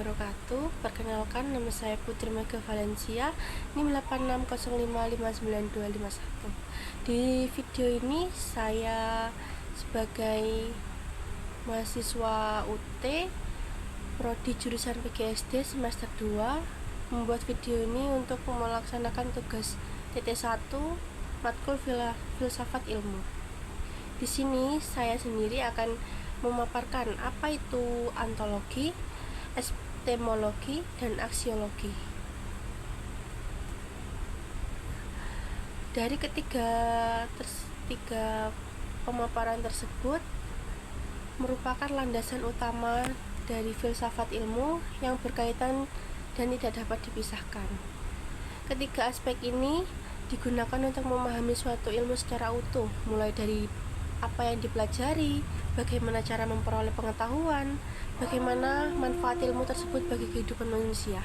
wabarakatuh. Perkenalkan, nama saya Putri Mega Valencia, NIM 8605592251. Di video ini saya sebagai mahasiswa UT Prodi jurusan PGSD semester 2 membuat video ini untuk melaksanakan tugas TT1 matkul filsafat ilmu. Di sini saya sendiri akan memaparkan apa itu ontologi, epistemologi, dan aksiologi. Dari ketiga pemaparan tersebut merupakan landasan utama dari filsafat ilmu yang berkaitan dan tidak dapat dipisahkan. Ketiga aspek ini digunakan untuk memahami suatu ilmu secara utuh, mulai dari apa yang dipelajari, bagaimana cara memperoleh pengetahuan, bagaimana manfaat ilmu tersebut bagi kehidupan manusia.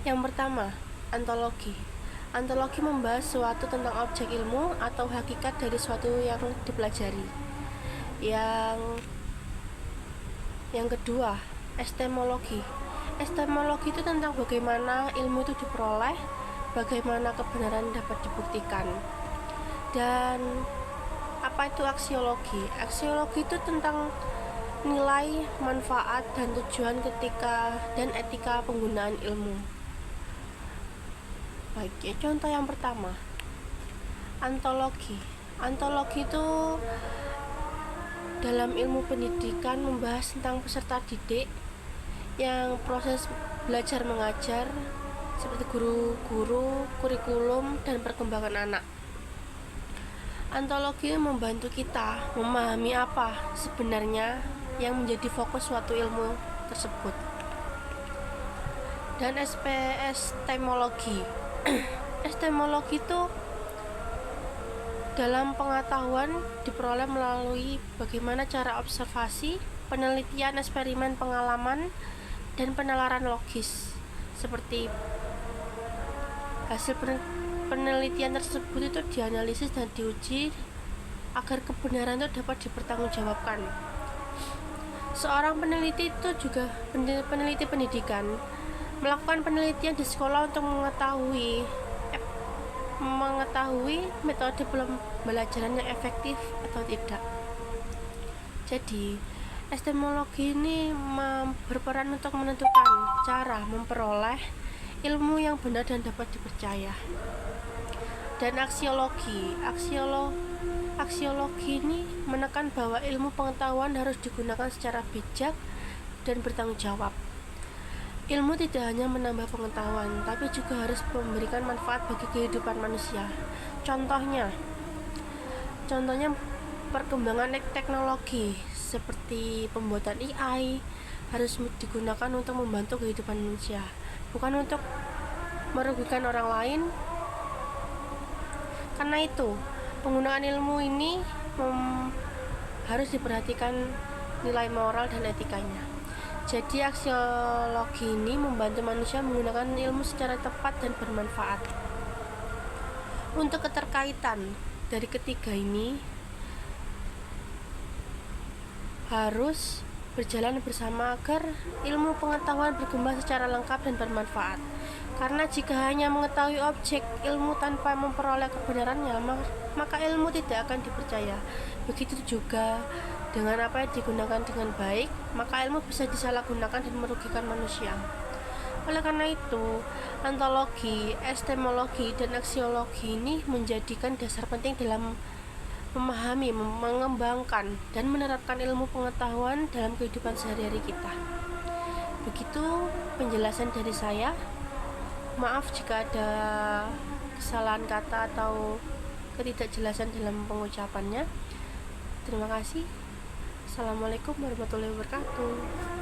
Yang pertama, ontologi. Ontologi membahas suatu tentang objek ilmu atau hakikat dari suatu yang dipelajari. Yang kedua, epistemologi. Epistemologi itu tentang bagaimana ilmu itu diperoleh, bagaimana kebenaran dapat dibuktikan. Dan apa itu aksiologi? Aksiologi itu tentang nilai, manfaat, dan tujuan dan etika penggunaan ilmu. Baik, contoh yang pertama, ontologi. Ontologi itu dalam ilmu pendidikan membahas tentang peserta didik yang proses belajar mengajar seperti guru-guru, kurikulum, dan perkembangan anak. Ontologi membantu kita memahami apa sebenarnya yang menjadi fokus suatu ilmu tersebut. Dan epistemologi. Epistemologi itu dalam pengetahuan diperoleh melalui bagaimana cara observasi, penelitian, eksperimen, pengalaman, dan penalaran logis. Seperti hasil penelitian tersebut itu dianalisis dan diuji agar kebenaran itu dapat dipertanggungjawabkan. Seorang peneliti itu juga peneliti pendidikan melakukan penelitian di sekolah untuk mengetahui metode pembelajaran yang efektif atau tidak. Jadi, epistemologi ini berperan untuk menentukan cara memperoleh ilmu yang benar dan dapat dipercaya. Dan aksiologi ini menekan bahwa ilmu pengetahuan harus digunakan secara bijak dan bertanggung jawab. Ilmu tidak hanya menambah pengetahuan, tapi juga harus memberikan manfaat bagi kehidupan manusia. Contohnya perkembangan teknologi seperti pembuatan AI harus digunakan untuk membantu kehidupan manusia, bukan untuk merugikan orang lain. Karena itu, penggunaan ilmu ini harus diperhatikan nilai moral dan etikanya. Jadi aksiologi ini membantu manusia menggunakan ilmu secara tepat dan bermanfaat. Untuk keterkaitan dari ketiga ini harus berjalan bersama agar ilmu pengetahuan berkembang secara lengkap dan bermanfaat. Karena jika hanya mengetahui objek ilmu tanpa memperoleh kebenarannya, maka ilmu tidak akan dipercaya. Begitu juga dengan apa yang digunakan dengan baik, maka ilmu bisa disalahgunakan dan merugikan manusia. Oleh karena itu, ontologi, epistemologi, dan aksiologi ini menjadikan dasar penting dalam memahami, mengembangkan, dan menerapkan ilmu pengetahuan dalam kehidupan sehari-hari kita. Begitu penjelasan dari saya. Maaf jika ada kesalahan kata atau ketidakjelasan dalam pengucapannya. Terima kasih. Assalamualaikum warahmatullahi wabarakatuh.